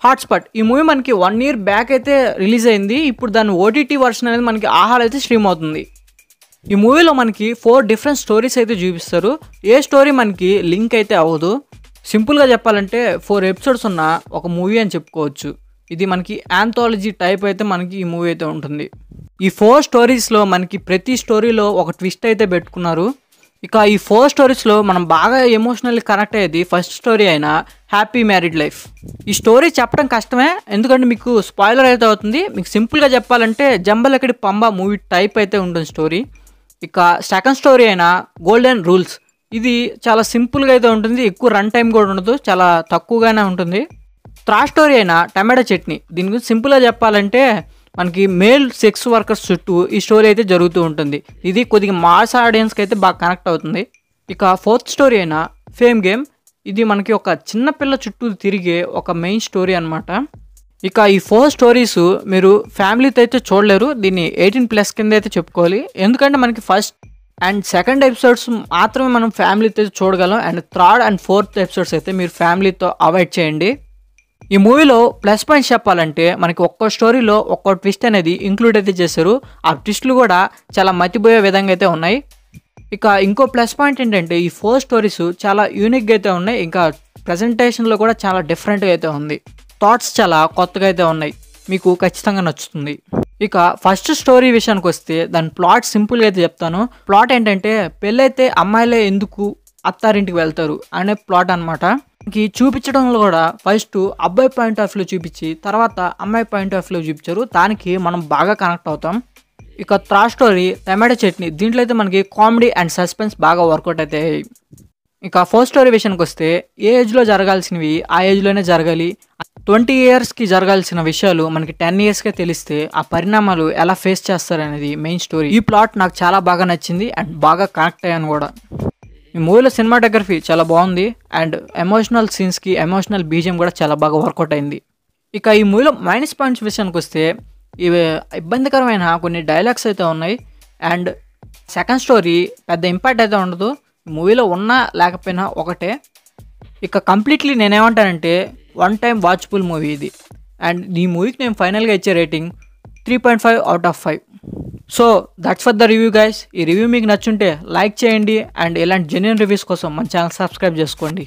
Hotspot ఈ movie మనకి 1 year back అయితే రిలీజ్ అయింది. ఇప్పుడు దాని ఓటీటీ వర్షన్ అనేది మనకి ఆహాలో అయితే స్ట్రీమ్ అవుతుంది. ఈ మూవీలో మనకి 4 డిఫరెంట్ స్టోరీస్ అయితే చూపిస్తారు. ఏ స్టోరీ మనకి లింక్ అయితే అవ్వదు. సింపుల్గా చెప్పాలంటే 4 ఎపిసోడ్స్ ఉన్న ఒక మూవీ అని చెప్పుకోవచ్చు. ఇది మనకి యాంథాలజీ టైప్ అయితే మనకి ఈ మూవీ అయితే ఉంటుంది. ఈ 4 స్టోరీస్లో మనకి ప్రతి స్టోరీలో ఒక ట్విస్ట్ అయితే పెట్టుకున్నారు. ఇక ఈ 4 స్టోరీస్లో మనం బాగా ఎమోషనల్లీ కనెక్ట్ అయ్యేది ఫస్ట్ స్టోరీ అయిన హ్యాపీ మ్యారీడ్ లైఫ్. ఈ స్టోరీ చెప్పడం కష్టమే, ఎందుకంటే మీకు స్పాయిలర్ అయితే అవుతుంది. మీకు సింపుల్గా చెప్పాలంటే జంబలకడి పంబ మూవీ టైప్ అయితే ఉంటుంది స్టోరీ. ఇక సెకండ్ స్టోరీ అయిన గోల్డెన్ రూల్స్, ఇది చాలా సింపుల్గా అయితే ఉంటుంది. ఎక్కువ రన్ టైం కూడా ఉండదు, చాలా తక్కువగానే ఉంటుంది. థర్డ్ స్టోరీ అయిన టమాటో చట్నీ, దీని గురించి సింపుల్గా చెప్పాలంటే మనకి మేల్ సెక్స్ వర్కర్స్ చుట్టూ ఈ స్టోరీ అయితే జరుగుతూ ఉంటుంది. ఇది కొద్దిగా మాస్ ఆడియన్స్కి అయితే బాగా కనెక్ట్ అవుతుంది. ఇక ఫోర్త్ స్టోరీ అయిన ఫేమ్ గేమ్, ఇది మనకి ఒక చిన్న పిల్ల చుట్టూ తిరిగే ఒక మెయిన్ స్టోరీ అనమాట. ఇక ఈ 4 స్టోరీస్ మీరు ఫ్యామిలీతో అయితే చూడలేరు, దీన్ని 18+ కింద అయితే చెప్పుకోవాలి. ఎందుకంటే మనకి ఫస్ట్ అండ్ సెకండ్ ఎపిసోడ్స్ మాత్రమే మనం ఫ్యామిలీతో చూడగలం, and third and fourth episodes అయితే మీరు ఫ్యామిలీతో అవాయిడ్ చేయండి. ఈ మూవీలో ప్లస్ పాయింట్స్ చెప్పాలంటే మనకి ఒక్కో స్టోరీలో ఒక్కో ట్విస్ట్ అనేది ఇంక్లూడ్ అయితే చేశారు. ఆ ట్విస్టులు కూడా చాలా మతిపోయే విధంగా అయితే ఉన్నాయి. ఇక ఇంకో ప్లస్ పాయింట్ ఏంటంటే ఈ 4 స్టోరీస్ చాలా యూనిక్గా అయితే ఉన్నాయి. ఇంకా ప్రజెంటేషన్లో కూడా చాలా డిఫరెంట్గా అయితే ఉంది. థాట్స్ చాలా కొత్తగా అయితే ఉన్నాయి, మీకు ఖచ్చితంగా నచ్చుతుంది. ఇక ఫస్ట్ స్టోరీ విషయానికి వస్తే దాని ప్లాట్ సింపుల్గా అయితే చెప్తాను. ప్లాట్ ఏంటంటే పెళ్ళైతే అమ్మాయిలే ఎందుకు అత్తారింటికి వెళ్తారు అనే ప్లాట్ అనమాట. చూపించడంలో కూడా ఫస్ట్ అబ్బాయి పాయింట్ ఆఫ్ వ్యూ చూపించి తర్వాత అమ్మాయి పాయింట్ ఆఫ్ వ్యూ చూపించారు, దానికి మనం బాగా కనెక్ట్ అవుతాం. ఇక థర్డ్ స్టోరీ టమాటో చట్నీ, దీంట్లో అయితే మనకి కామెడీ అండ్ సస్పెన్స్ బాగా వర్కౌట్ అయితే. ఇక ఫోర్త్ స్టోరీ విషయానికి వస్తే ఏ ఏజ్లో జరగాల్సినవి ఆ ఏజ్లోనే జరగాలి. 20 ఇయర్స్కి జరగాల్సిన విషయాలు మనకి 10 ఇయర్స్కే తెలిస్తే ఆ పరిణామాలు ఎలా ఫేస్ చేస్తారనేది మెయిన్ స్టోరీ. ఈ ప్లాట్ నాకు చాలా బాగా నచ్చింది అండ్ బాగా కనెక్ట్ అయ్యాను కూడా. ఈ మూవీలో సినిమాటోగ్రఫీ చాలా బాగుంది అండ్ ఎమోషనల్ సీన్స్కి ఎమోషనల్ బీజియం కూడా చాలా బాగా వర్కౌట్ అయింది. ఇక ఈ మూవీలో మైనస్ పాయింట్స్ విషయానికి వస్తే ఇవి ఇబ్బందికరమైన కొన్ని డైలాగ్స్ అయితే ఉన్నాయి అండ్ సెకండ్ స్టోరీ పెద్ద ఇంపాక్ట్ అయితే ఉండదు. మూవీలో ఉన్నా లేకపోయినా ఒకటే. ఇక కంప్లీట్లీ నేనేమంటానంటే 1 టైం వాచబుల్ మూవీ ఇది. అండ్ ఈ మూవీకి నేను ఫైనల్గా ఇచ్చే rating 3.5 out of 5. So that's for the review guys. ఈ రివ్యూ మీకు నచ్చుంటే లైక్ చేయండి అండ్ ఇలాంటి జెన్యూన్ రివ్యూస్ కోసం మన ఛానల్ సబ్స్క్రైబ్ చేసుకోండి.